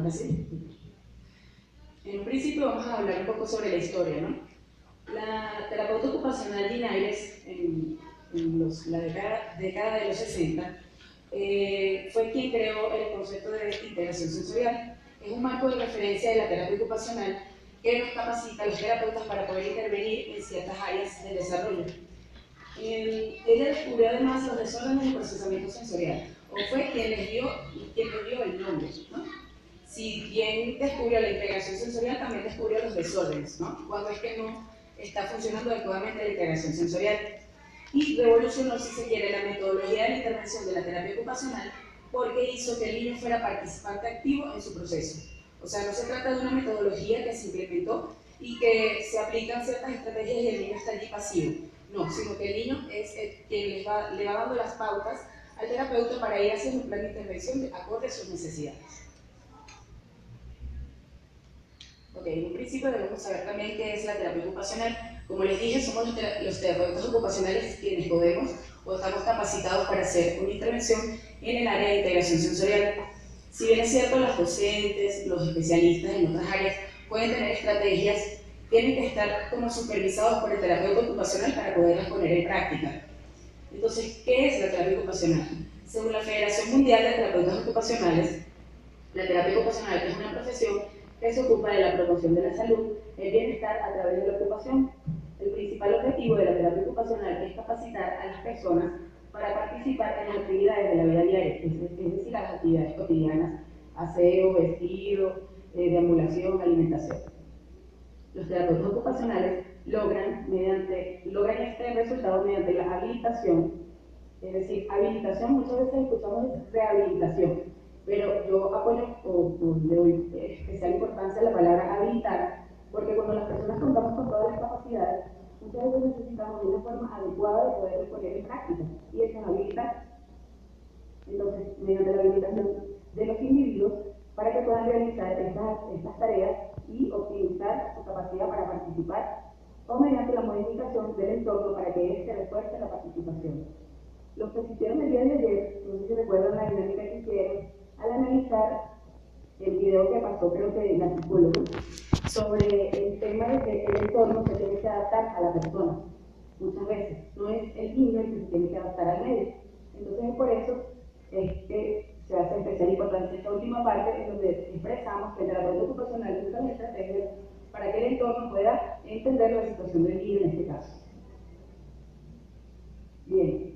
Ahora sí. En un principio vamos a hablar un poco sobre la historia, ¿no? La terapeuta ocupacional Jean Ayres, en la década de los 60, fue quien creó el concepto de integración sensorial. Es un marco de referencia de la terapia ocupacional que nos capacita a los terapeutas para poder intervenir en ciertas áreas del desarrollo. Ella descubrió además los desórdenes del procesamiento sensorial, o fue quien les dio el nombre, ¿no? Si bien descubrió la integración sensorial, también descubrió los desórdenes, ¿no? Cuando es que no está funcionando adecuadamente la integración sensorial. Y revolucionó, si se quiere, la metodología de la intervención de la terapia ocupacional porque hizo que el niño fuera participante activo en su proceso. O sea, no se trata de una metodología que se implementó y que se aplican ciertas estrategias y el niño está allí pasivo. No, sino que el niño es quien le va dando las pautas al terapeuta para ir haciendo un plan de intervención de acorde a sus necesidades. Ok, en un principio debemos saber también qué es la terapia ocupacional. Como les dije, somos los terapeutas ocupacionales quienes podemos o estamos capacitados para hacer una intervención en el área de integración sensorial. Si bien es cierto, los docentes, los especialistas en otras áreas pueden tener estrategias, tienen que estar como supervisados por el terapeuta ocupacional para poderlas poner en práctica. Entonces, ¿qué es la terapia ocupacional? Según la Federación Mundial de Terapeutas Ocupacionales, la terapia ocupacional es una profesión que se ocupa de la promoción de la salud, el bienestar a través de la ocupación. El principal objetivo de la terapia ocupacional es capacitar a las personas para participar en las actividades de la vida diaria, es decir, las actividades cotidianas, aseo, vestido, deambulación, alimentación. Los terapeutas ocupacionales logran este resultado mediante la habilitación, es decir, habilitación, muchas veces escuchamos rehabilitación, pero yo apoyo o le doy especial importancia a la palabra habilitar, porque cuando las personas contamos con todas las capacidades, muchas veces necesitamos una forma adecuada de poder poner en práctica, y eso es habilitar. Entonces, mediante la habilitación de los individuos, para que puedan realizar estas tareas y optimizar su capacidad para participar, o mediante la modificación del entorno para que éste refuerce la participación. Los que asistieron el día de ayer, no sé si recuerdan la dinámica que hicieron, al analizar el video que pasó, creo que en la psicóloga, sobre el tema de que el entorno se tiene que adaptar a la persona. Muchas veces no es el niño el que se tiene que adaptar al medio. Entonces es por eso que se hace especial importancia esta última parte en donde expresamos que el terapeuta ocupacional usa las estrategias para que el entorno pueda entender la situación del niño en este caso. Bien,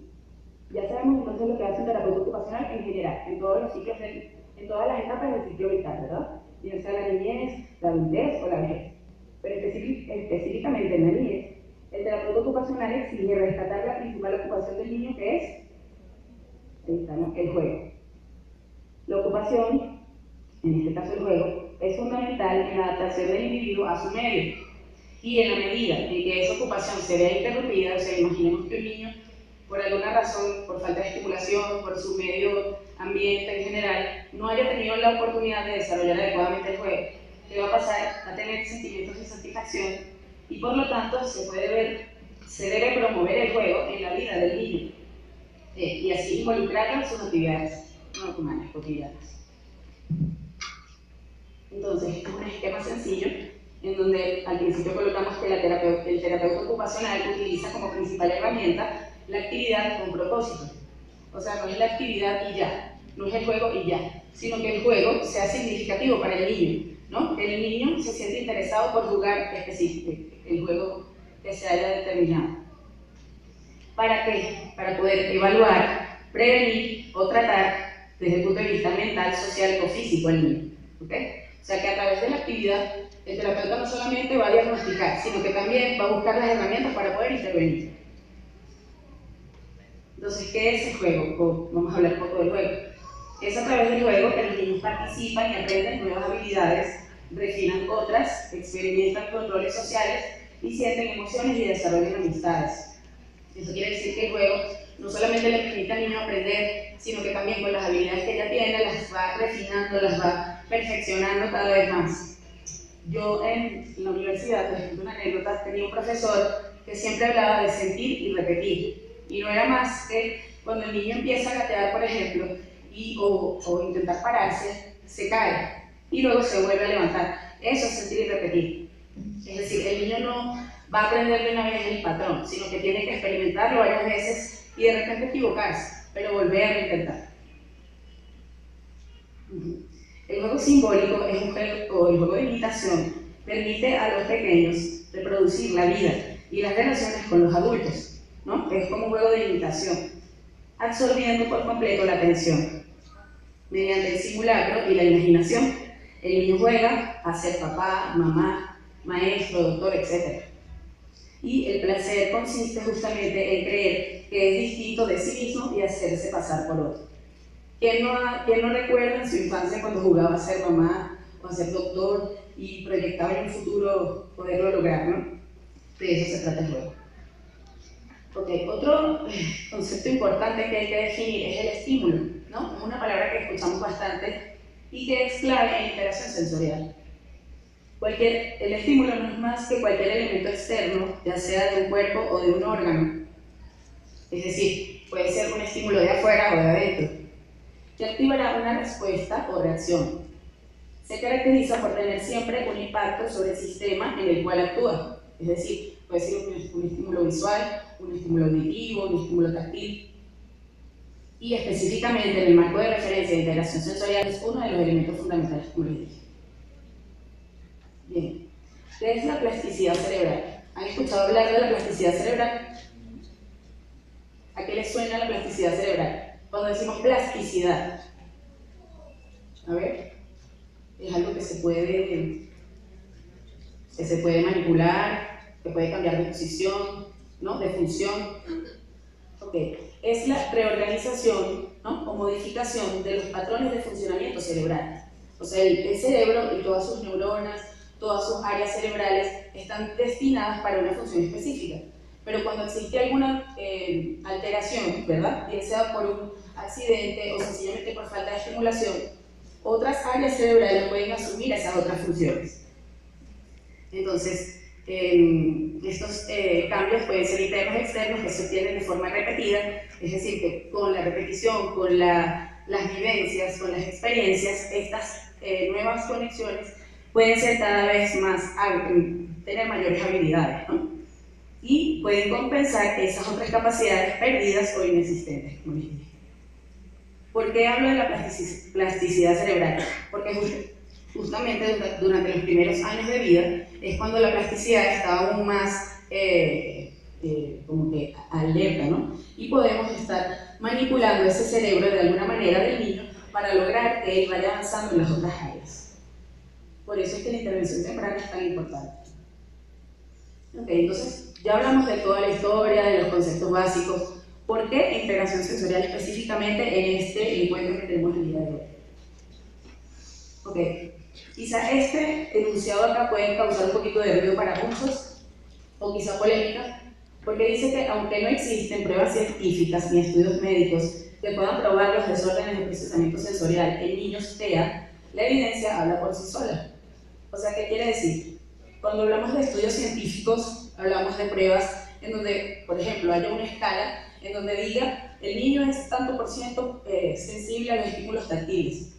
ya sabemos entonces lo que hace un terapeuta ocupacional en general, en todos los ciclos, en todas las etapas del ciclo vital, ¿verdad? Bien sea la niñez, la adultez o la vejez. Pero específicamente en la niñez, el terapeuta ocupacional exige rescatar la principal ocupación del niño, que es, ahí está, ¿no?, el juego. La ocupación, en este caso el juego, es fundamental en la adaptación del individuo a su medio. Y en la medida en que esa ocupación se vea interrumpida, o sea, imaginemos que un niño, por alguna razón, por falta de estimulación, por su medio ambiente en general, no haya tenido la oportunidad de desarrollar adecuadamente el juego, le va a pasar a tener sentimientos de satisfacción y por lo tanto se debe promover el juego en la vida del niño y así involucrarlo en sus actividades normales, cotidianas. Entonces, este es un esquema sencillo en donde al principio colocamos que el terapeuta ocupacional utiliza como principal herramienta la actividad con propósito. O sea, no es la actividad y ya, no es el juego y ya, sino que el juego sea significativo para el niño, ¿no? Que el niño se siente interesado por jugar el juego que se haya determinado. ¿Para qué? Para poder evaluar, prevenir o tratar desde el punto de vista mental, social o físico al niño. ¿Okay? O sea que a través de la actividad, el terapeuta no solamente va a diagnosticar, sino que también va a buscar las herramientas para poder intervenir. Entonces, ¿qué es el juego? Vamos a hablar un poco del juego. Es a través del juego que los niños participan y aprenden nuevas habilidades, refinan otras, experimentan controles sociales y sienten emociones y desarrollan amistades. Eso quiere decir que el juego no solamente le permite al niño aprender, sino que también con las habilidades que ya tiene las va refinando, las va perfeccionando cada vez más. Yo en la universidad, por ejemplo, una anécdota, tenía un profesor que siempre hablaba de sentir y repetir. Y no era más que cuando el niño empieza a gatear, por ejemplo, o intentar pararse, se cae. y luego se vuelve a levantar. Eso es sentir y repetir. Es decir, el niño no va a aprender de una vez el patrón, sino que tiene que experimentarlo varias veces y de repente equivocarse, pero volver a intentar. El juego simbólico es un juego, o el juego de imitación, permite a los pequeños reproducir la vida y las relaciones con los adultos, ¿no? Es como un juego de imitación, absorbiendo por completo la atención. Mediante el simulacro y la imaginación, el niño juega a ser papá, mamá, maestro, doctor, etc. Y el placer consiste justamente en creer que es distinto de sí mismo y hacerse pasar por otro. ¿Quién no recuerda en su infancia cuando jugaba a ser mamá o a ser doctor y proyectaba en un futuro poderlo lograr, ¿no? De eso se trata el juego. Okay. Otro concepto importante que hay que definir es el estímulo, ¿no? Es una palabra que escuchamos bastante y que es clave en interacción sensorial. El estímulo no es más que cualquier elemento externo, ya sea de un cuerpo o de un órgano. Es decir, puede ser un estímulo de afuera o de adentro, que activará una respuesta o reacción. Se caracteriza por tener siempre un impacto sobre el sistema en el cual actúa. Es decir, puede ser un estímulo visual, un estímulo auditivo, un estímulo táctil. Y específicamente en el marco de referencia de integración sensorial es uno de los elementos fundamentales, como les dije. Bien, ¿qué es la plasticidad cerebral? ¿Han escuchado hablar de la plasticidad cerebral? ¿A qué les suena la plasticidad cerebral? Cuando decimos plasticidad, a ver, es algo que se puede manipular, que puede cambiar de posición, ¿no? De función. Ok, es la reorganización, ¿no? O modificación de los patrones de funcionamiento cerebral. O sea, el cerebro y todas sus neuronas, todas sus áreas cerebrales están destinadas para una función específica. Pero cuando existe alguna alteración, ¿verdad? Bien sea por un accidente o sencillamente por falta de estimulación, otras áreas cerebrales pueden asumir esas otras funciones. Entonces, estos cambios pueden ser internos o externos que se obtienen de forma repetida, es decir, que con la repetición, con las vivencias, con las experiencias, estas nuevas conexiones pueden ser cada vez más, tener mayores habilidades, ¿no? Y pueden compensar esas otras capacidades perdidas o inexistentes, como les dije. ¿Por qué hablo de la plasticidad cerebral? Porque justamente durante los primeros años de vida es cuando la plasticidad está aún más como que alerta, ¿no? Y podemos estar manipulando ese cerebro de alguna manera del niño para lograr que él vaya avanzando en las otras áreas. Por eso es que la intervención temprana es tan importante. Ok, entonces ya hablamos de toda la historia, de los conceptos básicos. ¿Por qué integración sensorial específicamente en este encuentro que tenemos el día de hoy? Ok, quizá este enunciado acá puede causar un poquito de ruido para muchos, o quizá polémica, porque dice que aunque no existen pruebas científicas ni estudios médicos que puedan probar los desórdenes de procesamiento sensorial en niños TEA, la evidencia habla por sí sola. O sea, ¿qué quiere decir? Cuando hablamos de estudios científicos, hablamos de pruebas en donde, por ejemplo, haya una escala en donde diga el niño es tanto por ciento sensible a los estímulos táctiles.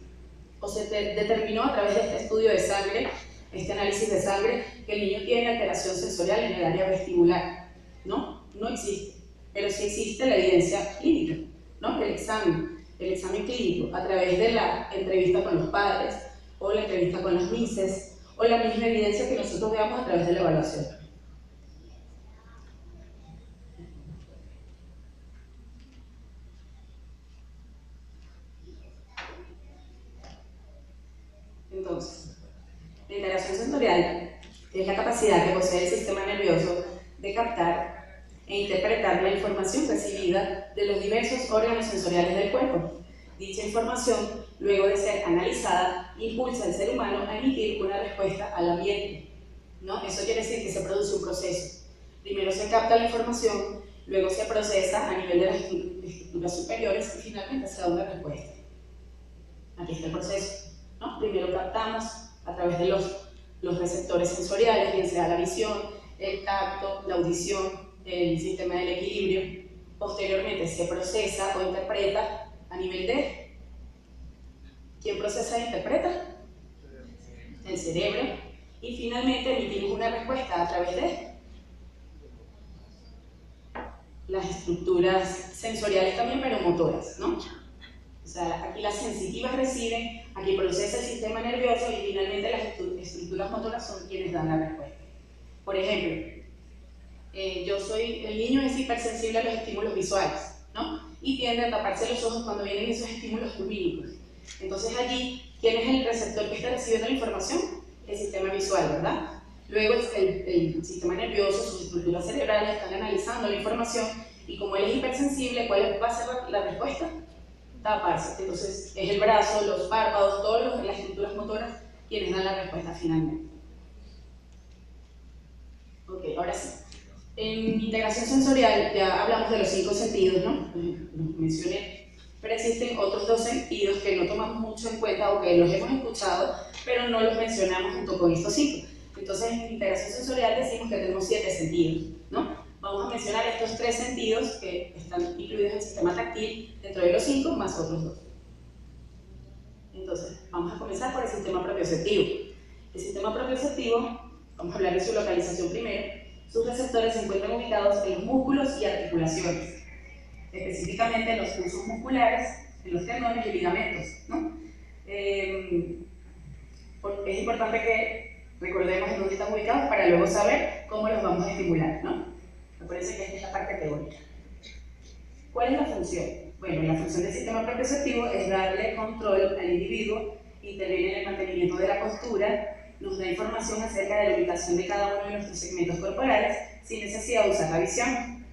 O se determinó a través de este estudio de sangre, este análisis de sangre, que el niño tiene alteración sensorial en el área vestibular. ¿No? No existe. Pero sí existe la evidencia clínica, ¿no? El examen clínico, a través de la entrevista con los padres, o la entrevista con las mises, o la misma evidencia que nosotros veamos a través de la evaluación. Entonces, la integración sensorial es la capacidad que posee el sistema nervioso de captar e interpretar la información recibida de los diversos órganos sensoriales del cuerpo. Dicha información, luego de ser analizada, impulsa al ser humano a emitir una respuesta al ambiente, ¿no? Eso quiere decir que se produce un proceso. Primero se capta la información, luego se procesa a nivel de las estructuras superiores y finalmente se da una respuesta. Aquí está el proceso, ¿no? Primero captamos a través de los receptores sensoriales, bien sea la visión, el tacto, la audición, el sistema del equilibrio. Posteriormente se procesa o interpreta a nivel de... ¿Quién procesa e interpreta? el cerebro, y finalmente emitimos una respuesta a través de las estructuras sensoriales también, pero motoras, ¿no? O sea, aquí las sensitivas reciben, aquí procesa el sistema nervioso y finalmente las estructuras motoras son quienes dan la respuesta. Por ejemplo, el niño es hipersensible a los estímulos visuales, ¿no? Y tiende a taparse los ojos cuando vienen esos estímulos lumínicos. Entonces allí, ¿quién es el receptor que está recibiendo la información? El sistema visual, ¿verdad? Luego el sistema nervioso, sus estructuras cerebrales están analizando la información y como él es hipersensible, ¿cuál va a ser la respuesta? Taparse. Entonces es el brazo, los párpados, todas las estructuras motoras quienes dan la respuesta finalmente. Ok, ahora sí. En integración sensorial ya hablamos de los 5 sentidos, ¿no? Los mencioné, pero existen otros 2 sentidos que no tomamos mucho en cuenta o que los hemos escuchado, pero no los mencionamos junto con estos 5. Entonces en integración sensorial decimos que tenemos 7 sentidos, ¿no? Vamos a mencionar estos 3 sentidos que están incluidos en el sistema táctil dentro de los 5 más otros 2. Entonces, vamos a comenzar por el sistema propioceptivo. El sistema propioceptivo, vamos a hablar de su localización primero. Sus receptores se encuentran ubicados en los músculos y articulaciones, específicamente en los pulsos musculares, en los tendones y ligamentos, ¿no? Es importante que recordemos en dónde están ubicados para luego saber cómo los vamos a estimular, ¿no? Acuérdense que esta es la parte teórica. ¿Cuál es la función? Bueno, la función del sistema propioceptivo es darle control al individuo, interviene en el mantenimiento de la postura, nos da información acerca de la ubicación de cada uno de nuestros segmentos corporales sin necesidad de usar la visión.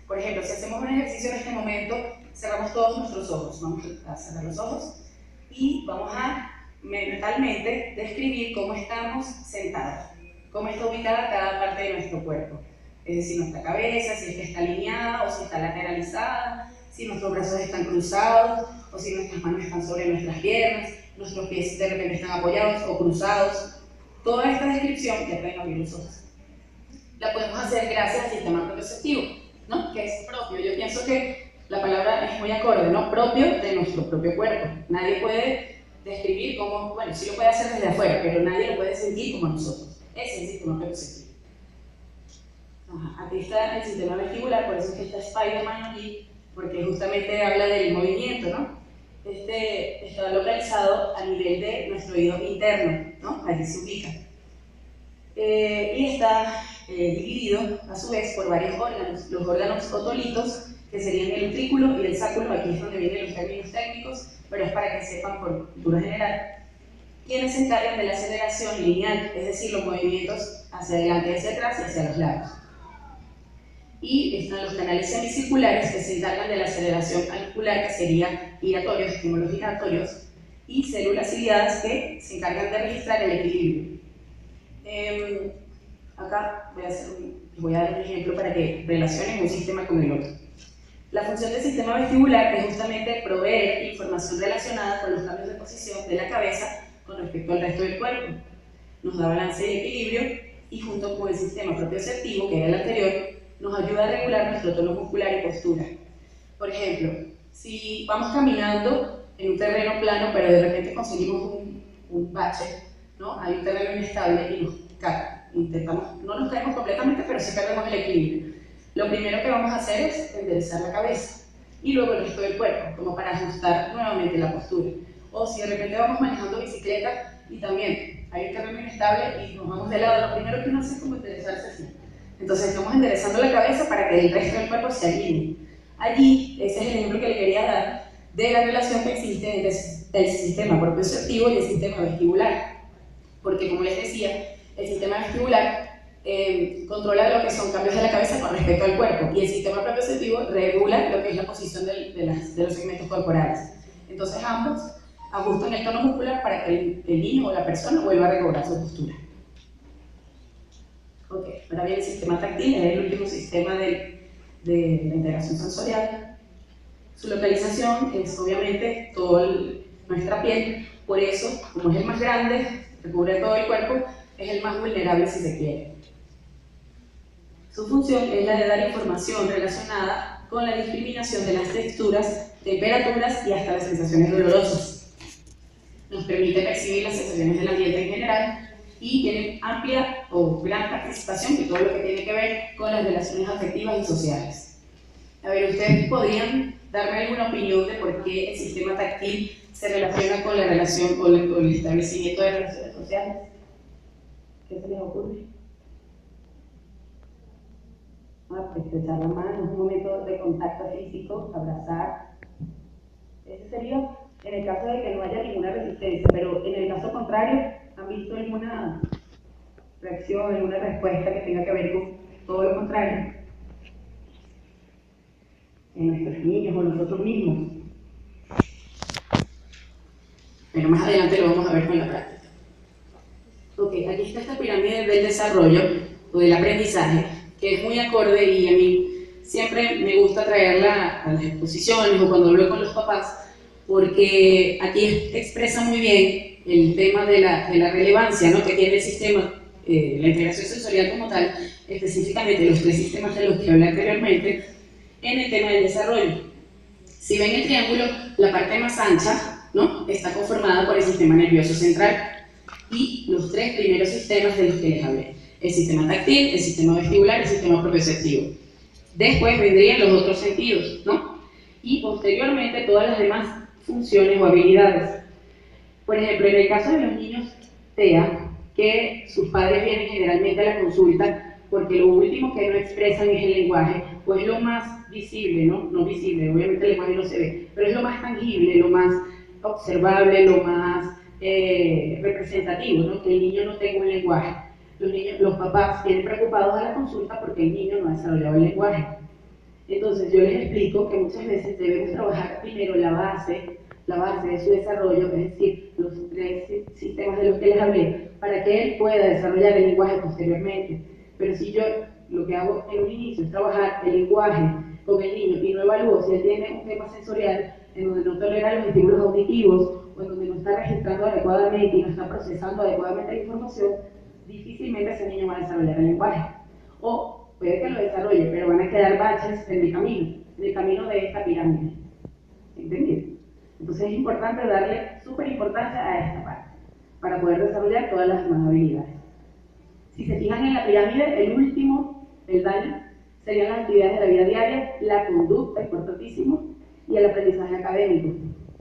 Por ejemplo, si hacemos un ejercicio en este momento, cerramos todos nuestros ojos. Vamos a cerrar los ojos y vamos a mentalmente describir cómo estamos sentados, cómo está ubicada cada parte de nuestro cuerpo. Es decir, nuestra cabeza, si es que está alineada o si está lateralizada, si nuestros brazos están cruzados o si nuestras manos están sobre nuestras piernas, nuestros pies de repente están apoyados o cruzados. Toda esta descripción, ya pueden abrir los ojos, la podemos hacer gracias al sistema propioceptivo, ¿no? Que es propio. Yo pienso que la palabra es muy acorde, ¿no? Propio de nuestro propio cuerpo. Nadie puede describir cómo, bueno, sí lo puede hacer desde afuera, pero nadie lo puede sentir como nosotros. Ese es el sistema propioceptivo. Aquí está el sistema vestibular, por eso es que está Spider-Man aquí, porque justamente habla del movimiento, ¿no? Este está localizado a nivel de nuestro oído interno, ¿no? Allí se ubica. Y está dividido, a su vez, por varios órganos. Los órganos otolitos, que serían el utrículo y el sáculo, aquí es donde vienen los términos técnicos, pero es para que sepan por cultura general, quienes se encargan de la aceleración lineal, es decir, los movimientos hacia adelante, hacia atrás y hacia los lados. Y están los canales semicirculares que se encargan de la aceleración auricular, que serían giratorios, estímulos giratorios, y células ciliadas que se encargan de registrar el equilibrio. Acá voy a dar un ejemplo para que relacionen un sistema con el otro. La función del sistema vestibular es justamente proveer información relacionada con los cambios de posición de la cabeza con respecto al resto del cuerpo. Nos da balance y equilibrio y junto con el sistema propioceptivo, que era el anterior, nos ayuda a regular nuestro tono muscular y postura. Por ejemplo, si vamos caminando en un terreno plano, pero de repente conseguimos un bache, ¿no? Hay un terreno inestable y nos intentamos, no nos caemos completamente, pero sí perdemos el equilibrio. Lo primero que vamos a hacer es enderezar la cabeza y luego el resto del cuerpo, como para ajustar nuevamente la postura. O si de repente vamos manejando bicicleta y también hay un terreno inestable y nos vamos de lado, lo primero que uno hace es como enderezarse así. Entonces estamos enderezando la cabeza para que el resto del cuerpo se alinee. Allí, ese es el ejemplo que le quería dar de la relación que existe entre el sistema propioceptivo y el sistema vestibular. Porque como les decía, el sistema vestibular controla lo que son cambios de la cabeza con respecto al cuerpo y el sistema propioceptivo regula lo que es la posición de los segmentos corporales. Entonces ambos ajustan el tono muscular para que el niño o la persona vuelva a recobrar su postura. Ok, ahora viene el sistema táctil, es el último sistema de la integración sensorial. Su localización es obviamente toda nuestra piel, por eso, como es el más grande, recubre todo el cuerpo, es el más vulnerable si se quiere. Su función es la de dar información relacionada con la discriminación de las texturas, temperaturas y hasta las sensaciones dolorosas. nos permite percibir las sensaciones del ambiente en general y tienen amplia o gran participación en todo lo que tiene que ver con las relaciones afectivas y sociales. A ver, ¿ustedes podrían darme alguna opinión de por qué el sistema táctil se relaciona con la relación o el establecimiento de relaciones sociales? ¿Qué se les ocurre? Estrechar la mano, un momento de contacto físico, abrazar. Ese sería en el caso de que no haya ninguna resistencia, pero en el caso contrario, ¿han visto alguna reacción, alguna respuesta que tenga que ver con todo lo contrario? En nuestros niños o nosotros mismos. Pero más adelante lo vamos a ver con la práctica. Ok, aquí está esta pirámide del desarrollo o del aprendizaje, que es muy acorde y a mí siempre me gusta traerla a las exposiciones o cuando hablo con los papás, porque aquí expresa muy bien el tema de la relevancia, ¿no?, que tiene el sistema, la integración sensorial como tal, específicamente los tres sistemas de los que hablé anteriormente, en el tema del desarrollo. Si ven el triángulo, la parte más ancha, ¿no?, está conformada por el sistema nervioso central y los tres primeros sistemas de los que les hablé: el sistema táctil, el sistema vestibular y el sistema propioceptivo. Después vendrían los otros sentidos, ¿no?, y posteriormente todas las demás funciones o habilidades. Por ejemplo, en el caso de los niños TEA, que sus padres vienen generalmente a la consulta porque lo último que no expresan es el lenguaje, pues lo más visible, no visible, obviamente el lenguaje no se ve, pero es lo más tangible, lo más observable, lo más representativo, ¿no?, que el niño no tenga un lenguaje. Los papás vienen preocupados a la consulta porque el niño no ha desarrollado el lenguaje. Entonces yo les explico que muchas veces debemos trabajar primero la base de su desarrollo, es decir, los tres sistemas de los que les hablé, para que él pueda desarrollar el lenguaje posteriormente. Pero si yo lo que hago en un inicio es trabajar el lenguaje con el niño y no evalúo si él tiene un tema sensorial en donde no tolera los estímulos auditivos o en donde no está registrando adecuadamente y no está procesando adecuadamente la información, difícilmente ese niño va a desarrollar el lenguaje. O puede que lo desarrolle, pero van a quedar baches en el camino de esta pirámide. ¿Entendido? Entonces es importante darle súper importancia a esta parte para poder desarrollar todas las demás habilidades. Si se fijan en la pirámide, el último peldaño serían las actividades de la vida diaria, la conducta, importantísimo, y el aprendizaje académico.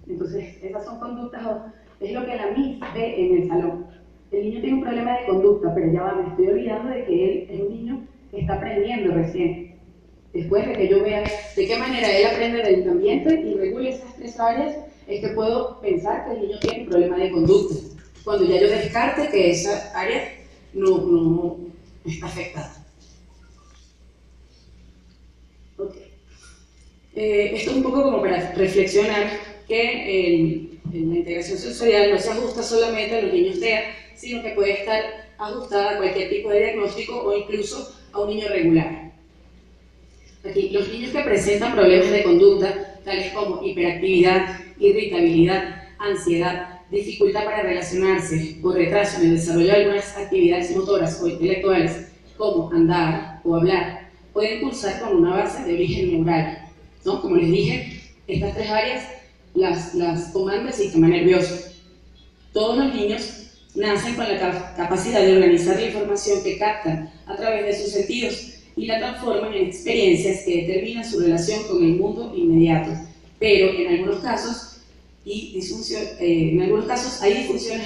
Entonces, esas son conductas, es lo que la MIS ve en el salón. El niño tiene un problema de conducta, pero ya va, me estoy olvidando de que él es un niño que está aprendiendo recién. Después de que yo vea de qué manera él aprende del ambiente y regule esas tres áreas, es que puedo pensar que el niño tiene un problema de conducta. Cuando ya yo descarte que esa área no está afectada. Okay. Esto es un poco como para reflexionar que la integración sensorial no se ajusta solamente a los niños TEA, sino que puede estar ajustada a cualquier tipo de diagnóstico o incluso a un niño regular. Aquí, los niños que presentan problemas de conducta, tales como hiperactividad, irritabilidad, ansiedad, dificultad para relacionarse o retraso en el desarrollo de algunas actividades motoras o intelectuales, como andar o hablar, pueden cursar con una base de origen neural, ¿no? Como les dije, estas tres áreas las comanda el sistema nervioso. Todos los niños nacen con la capacidad de organizar la información que captan a través de sus sentidos y la transforman en experiencias que determinan su relación con el mundo inmediato, pero en algunos casos hay disfunciones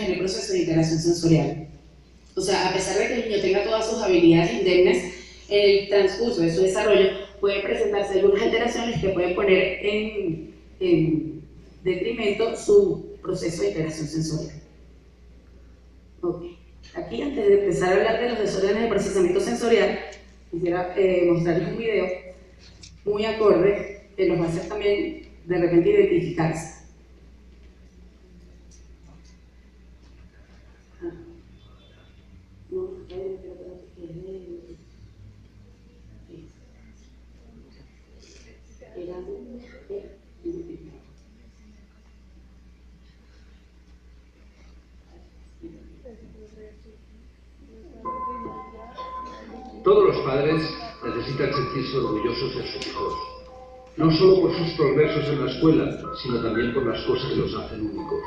en el proceso de integración sensorial. O sea, a pesar de que el niño tenga todas sus habilidades indemnes, en el transcurso de su desarrollo pueden presentarse algunas alteraciones que pueden poner en detrimento su proceso de integración sensorial. Okay. Aquí, antes de empezar a hablar de los desórdenes de procesamiento sensorial, quisiera mostrarles un video muy acorde que los va a hacer también de repente identificarse. Todos los padres necesitan sentirse orgullosos de sus hijos, no solo por sus progresos en la escuela, sino también por las cosas que los hacen únicos.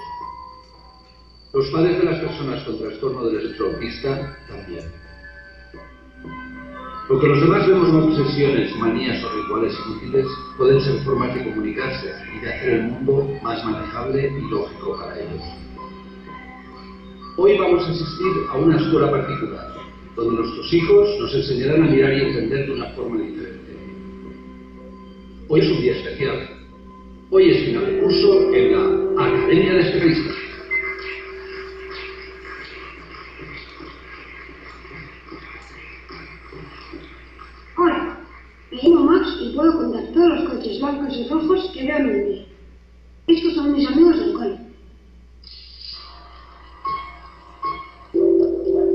Los padres de las personas con trastorno del espectro autista también. Lo que los demás vemos como obsesiones, manías o rituales inútiles pueden ser formas de comunicarse y de hacer el mundo más manejable y lógico para ellos. Hoy vamos a asistir a una escuela particular, donde nuestros hijos nos enseñarán a mirar y entender de una forma diferente. Hoy es un día especial. Hoy es final de curso en la Academia de Especialistas. Hola, me llamo Max y puedo contar todos los coches blancos y rojos que veo en un día. Estos son mis amigos del cole.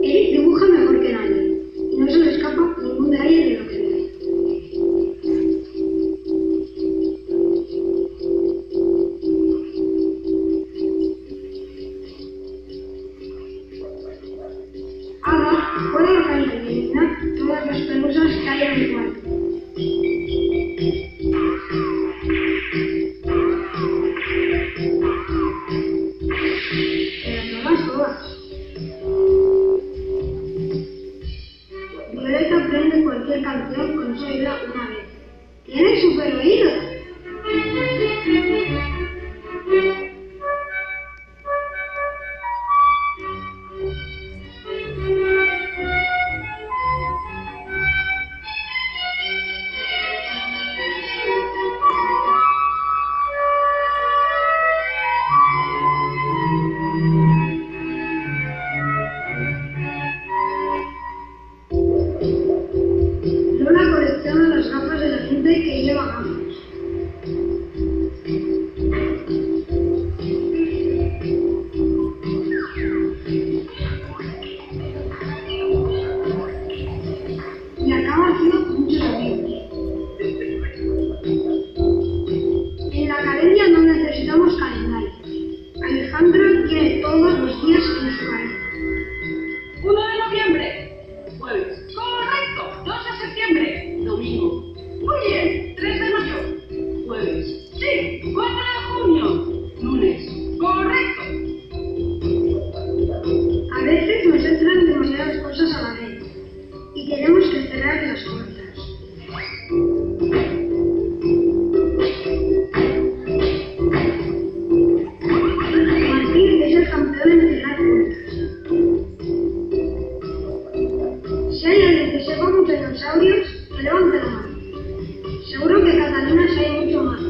Eric dibuja mejor que nadie y no se le escapa ningún detalle de lo que ve. Ahora puedo localizar y eliminar todas las pelusas que hay en mi cuarto. Pero todas. Violeta aprende cualquier canción con su oído una vez. ¡Tiene super oído! Lola colecciona las gafas de la gente que lleva gafas. Y acaba haciendo muchos amigos. En la academia no necesitamos calendarios. Alejandra quiere todos los días en su cabeza. 1 de noviembre, jueves. Correcto. 2 de septiembre, domingo. Muy bien. 3 de mayo, jueves. Sí. 4 de junio, lunes. Correcto. A veces nos entran demasiadas cosas a la vez y tenemos que cerrar las puertas. Martín es el campeón en cerrar puertas. Si hay alguien que sepa mucho de dinosaurios, que levante la mano. Seguro que Catalina sabe mucho más.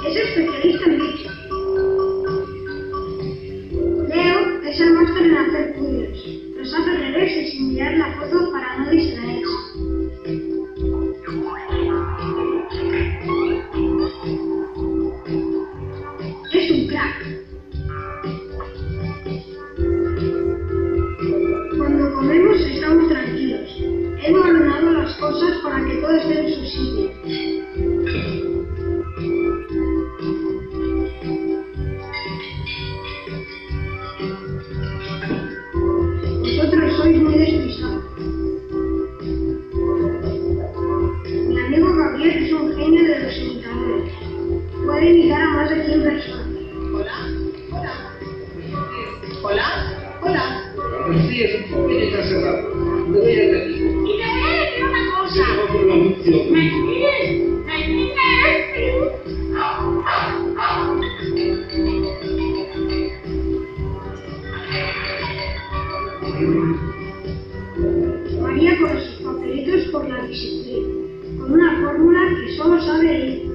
Es especialista en bichos. Leo es el máster en hacer puzzles. Los hace al revés y sin mirar la foto para no distraerse. Es un crack. Cuando comemos estamos tranquilos. Hemos ordenado las cosas para que todo esté en su sitio. Vosotros sois muy despistados. Mi amigo Gabriel es un genio de los imitadores. Puede imitar a más de 100 personas. Hola. Hola. Hola. Hola. Sí, es un poquito cerrado. Me voy a ir aquí. Y te voy a decir una cosa. Vamos por el anuncio. ¿Me quieres? María con sus papelitos por la disciplina, con una fórmula que solo sabe ella.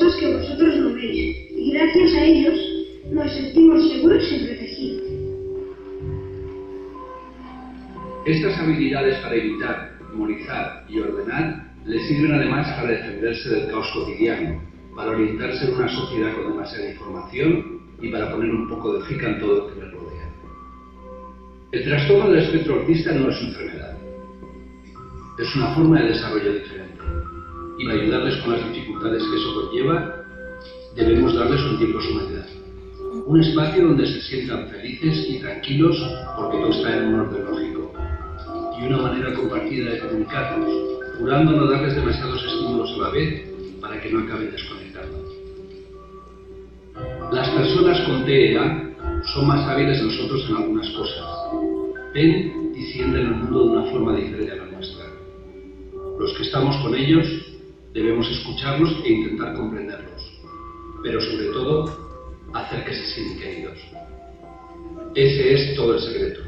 cosas que vosotros no veis, y gracias a ellos nos sentimos seguros y protegidos. Estas habilidades para evitar, memorizar y ordenar les sirven además para defenderse del caos cotidiano, para orientarse en una sociedad con demasiada información y para poner un poco de lógica en todo lo que les rodea. El trastorno del espectro autista no es una enfermedad, es una forma de desarrollo diferente, y para ayudarles con las dificultades que eso conlleva, debemos darles un tiempo a su medida. Un espacio donde se sientan felices y tranquilos porque todo está en un orden lógico, y una manera compartida de comunicarnos, procurando no darles demasiados estímulos a la vez para que no acaben desconectando. Las personas con TEA son más hábiles que nosotros en algunas cosas. Ven y sienten el mundo de una forma diferente a la nuestra. Los que estamos con ellos debemos escucharlos e intentar comprenderlos, pero sobre todo hacer que se sientan queridos. Ese es todo el secreto.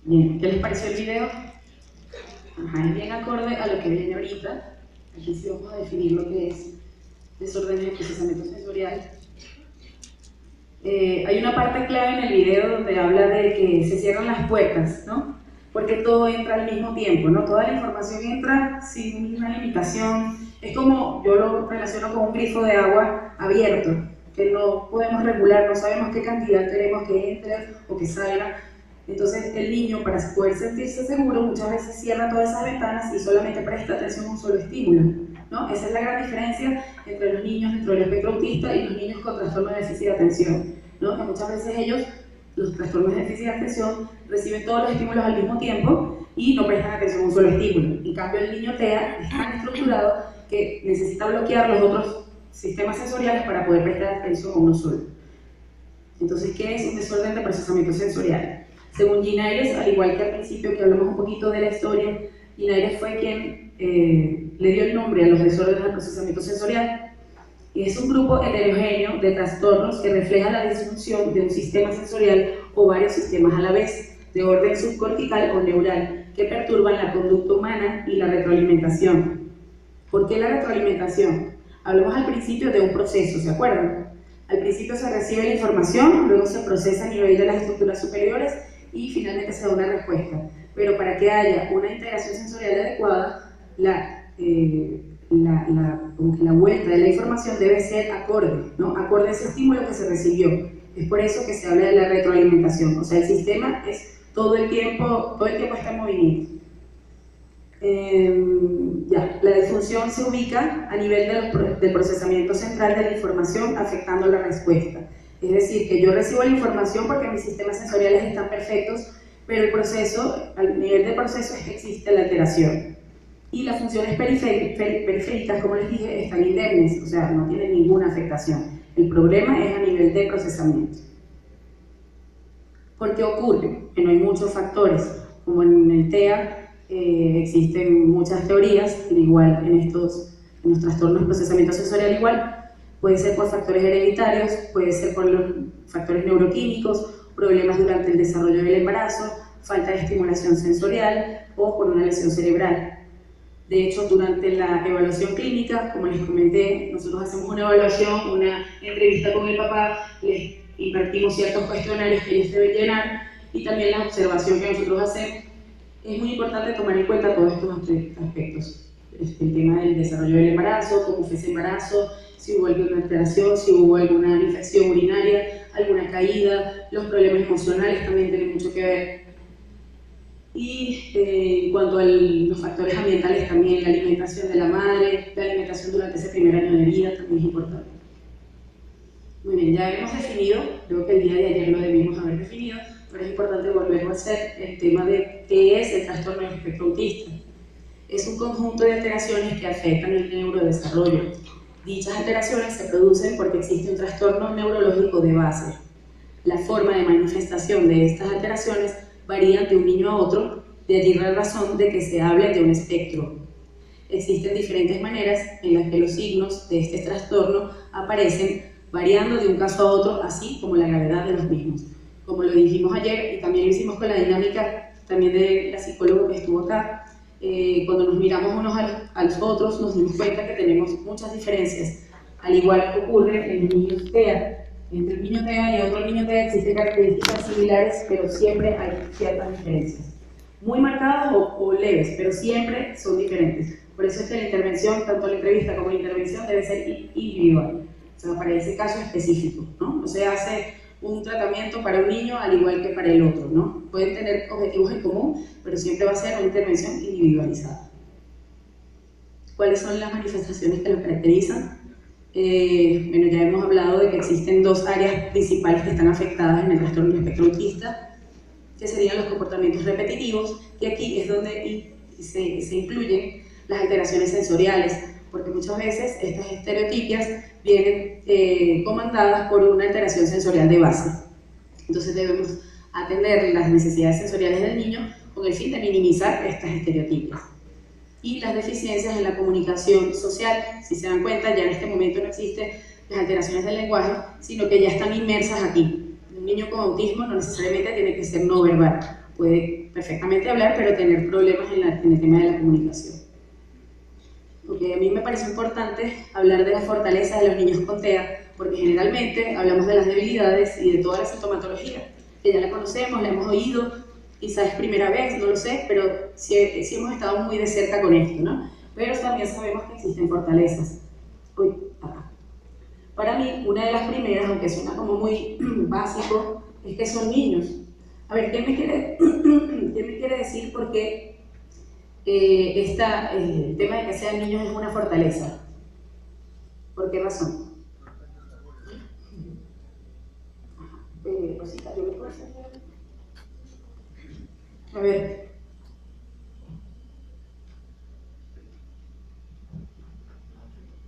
Bien, ¿qué les pareció el video? Ajá, es bien acorde a lo que viene ahorita. Aquí sí vamos a definir lo que es desórdenes de procesamiento sensorial. Hay una parte clave en el video donde habla de que se cierran las puertas, ¿no? Porque todo entra al mismo tiempo, ¿no? Toda la información entra sin una limitación. Es como, yo lo relaciono con un grifo de agua abierto, que no podemos regular, no sabemos qué cantidad queremos que entre o que salga. Entonces el niño, para poder sentirse seguro, muchas veces cierra todas esas ventanas y solamente presta atención a un solo estímulo, ¿no? Esa es la gran diferencia entre los niños dentro del espectro autista y los niños con trastorno de déficit de atención, ¿no? Que muchas veces ellos, los trastornos de déficit de atención, reciben todos los estímulos al mismo tiempo y no prestan atención a un solo estímulo. En cambio, el niño TEA es tan estructurado que necesita bloquear los otros sistemas sensoriales para poder prestar atención a uno solo. Entonces, ¿qué es un desorden de procesamiento sensorial? Según Guinaires, al igual que al principio que hablamos un poquito de la historia, Guinaires fue quien le dio el nombre a los desórdenes del procesamiento sensorial. Y es un grupo heterogéneo de trastornos que refleja la disfunción de un sistema sensorial o varios sistemas a la vez, de orden subcortical o neural, que perturban la conducta humana y la retroalimentación. ¿Por qué la retroalimentación? Hablamos al principio de un proceso, ¿se acuerdan? Al principio se recibe la información, luego se procesa a nivel de las estructuras superiores y finalmente se da una respuesta. Pero para que haya una integración sensorial adecuada, como que la vuelta de la información debe ser acorde, ¿no? Acorde a ese estímulo que se recibió. Es por eso que se habla de la retroalimentación. O sea, el sistema es todo el tiempo está en movimiento. La disfunción se ubica a nivel del procesamiento central de la información, afectando la respuesta. Es decir, que yo recibo la información porque mis sistemas sensoriales están perfectos, pero el proceso, al nivel del proceso es que existe la alteración. Y las funciones periféricas, como les dije, están indemnes, o sea, no tienen ninguna afectación. El problema es a nivel de procesamiento. ¿Por qué ocurre? Que no hay muchos factores. Como en el TEA existen muchas teorías, igual en los trastornos de procesamiento sensorial igual. Puede ser por factores hereditarios, puede ser por los factores neuroquímicos, problemas durante el desarrollo del embarazo, falta de estimulación sensorial o por una lesión cerebral. De hecho, durante la evaluación clínica, como les comenté, nosotros hacemos una evaluación, una entrevista con el papá, les impartimos ciertos cuestionarios que ellos deben llenar y también la observación que nosotros hacemos. Es muy importante tomar en cuenta todos estos aspectos. El tema del desarrollo del embarazo, cómo fue ese embarazo, si hubo alguna alteración, si hubo alguna infección urinaria, alguna caída, los problemas emocionales también tienen mucho que ver. Y en cuanto a los factores ambientales también, la alimentación de la madre, la alimentación durante ese primer año de vida también es importante. Muy bien, ya hemos definido, creo que el día de ayer lo debimos haber definido, pero es importante volver a hacer el tema de qué es el trastorno del espectro autista. Es un conjunto de alteraciones que afectan el neurodesarrollo. Dichas alteraciones se producen porque existe un trastorno neurológico de base. La forma de manifestación de estas alteraciones varía de un niño a otro, de allí la razón de que se hable de un espectro. existen diferentes maneras en las que los signos de este trastorno aparecen, variando de un caso a otro, así como la gravedad de los mismos. Como lo dijimos ayer, y también lo hicimos con la dinámica también de la psicóloga que estuvo acá, cuando nos miramos unos a los otros nos dimos cuenta que tenemos muchas diferencias, al igual que ocurre en los niños TEA. Entre el niño TEA y otro niño TEA existen características similares, pero siempre hay ciertas diferencias. Muy marcadas o leves, pero siempre son diferentes. Por eso es que la intervención, tanto la entrevista como la intervención, debe ser individual. O sea, para ese caso específico, ¿no? No se hace un tratamiento para un niño al igual que para el otro, ¿no? Pueden tener objetivos en común, pero siempre va a ser una intervención individualizada. ¿Cuáles son las manifestaciones que los caracterizan? Bueno, ya hemos hablado de que existen dos áreas principales que están afectadas en el trastorno del espectro autista, que serían los comportamientos repetitivos, y aquí es donde se incluyen las alteraciones sensoriales, porque muchas veces estas estereotipias vienen comandadas por una alteración sensorial de base. Entonces debemos atender las necesidades sensoriales del niño con el fin de minimizar estas estereotipias. Y las deficiencias en la comunicación social, si se dan cuenta, ya en este momento no existen las alteraciones del lenguaje, sino que ya están inmersas aquí. Un niño con autismo no necesariamente tiene que ser no verbal, puede perfectamente hablar, pero tener problemas en el tema de la comunicación. Porque a mí me parece importante hablar de las fortalezas de los niños con TEA, porque generalmente hablamos de las debilidades y de toda la sintomatología, que ya la conocemos, la hemos oído, quizás es primera vez, no lo sé, pero sí hemos estado muy de cerca con esto, ¿no? Pero también sabemos que existen fortalezas. Para mí, una de las primeras, aunque suena como muy básico, es que son niños. A ver, ¿quién me quiere decir por qué el tema de que sean niños es una fortaleza? ¿Por qué razón? Rosita, ¿yo me puedo hacer? A ver.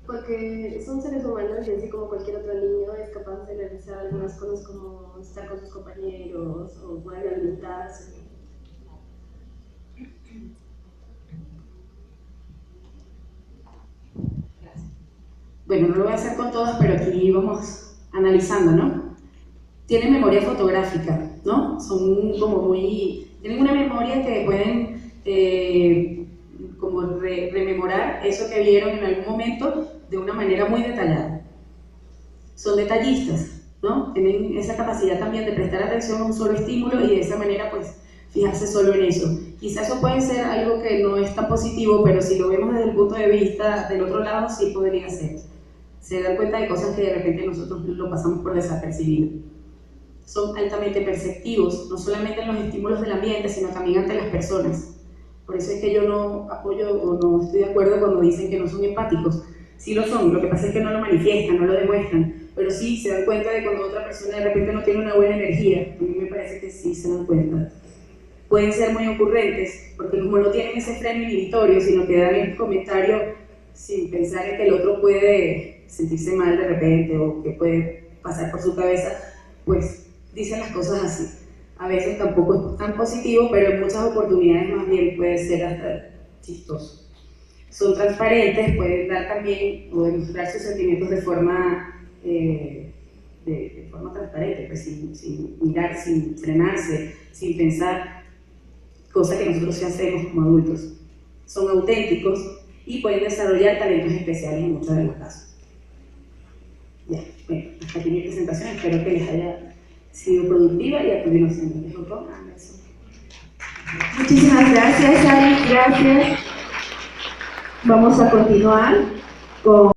Porque son seres humanos y así como cualquier otro niño es capaz de realizar algunas cosas como estar con sus compañeros o poder alimentarse. Bueno, no lo voy a hacer con todas, pero aquí vamos analizando, ¿no? Tienen memoria fotográfica, ¿no? Son como tienen una memoria que pueden como rememorar eso que vieron en algún momento de una manera muy detallada. Son detallistas, ¿no? Tienen esa capacidad también de prestar atención a un solo estímulo y de esa manera pues fijarse solo en eso. Quizás eso puede ser algo que no es tan positivo, pero si lo vemos desde el punto de vista del otro lado, sí podría ser. Se dan cuenta de cosas que de repente nosotros lo pasamos por desapercibido. Son altamente perceptivos, no solamente en los estímulos del ambiente, sino también ante las personas. Por eso es que yo no apoyo o no estoy de acuerdo cuando dicen que no son empáticos. Sí lo son, lo que pasa es que no lo manifiestan, no lo demuestran, pero sí se dan cuenta de cuando otra persona de repente no tiene una buena energía. A mí me parece que sí se dan cuenta. Pueden ser muy ocurrentes, porque como no tienen ese freno inhibitorio, sino que dan el comentario sin pensar en que el otro puede sentirse mal de repente o que puede pasar por su cabeza, pues dicen las cosas así. A veces tampoco es tan positivo, pero en muchas oportunidades más bien puede ser hasta chistoso. Son transparentes, pueden dar también o demostrar sus sentimientos de forma transparente, pues sin mirar, sin frenarse, sin pensar, cosa que nosotros sí hacemos como adultos. Son auténticos y pueden desarrollar talentos especiales en muchos de los casos. Ya, bueno, hasta aquí mi presentación, espero que les haya sido productiva y a continuación les dejo con Anderson. Muchísimas gracias, Ari, gracias. Vamos a continuar con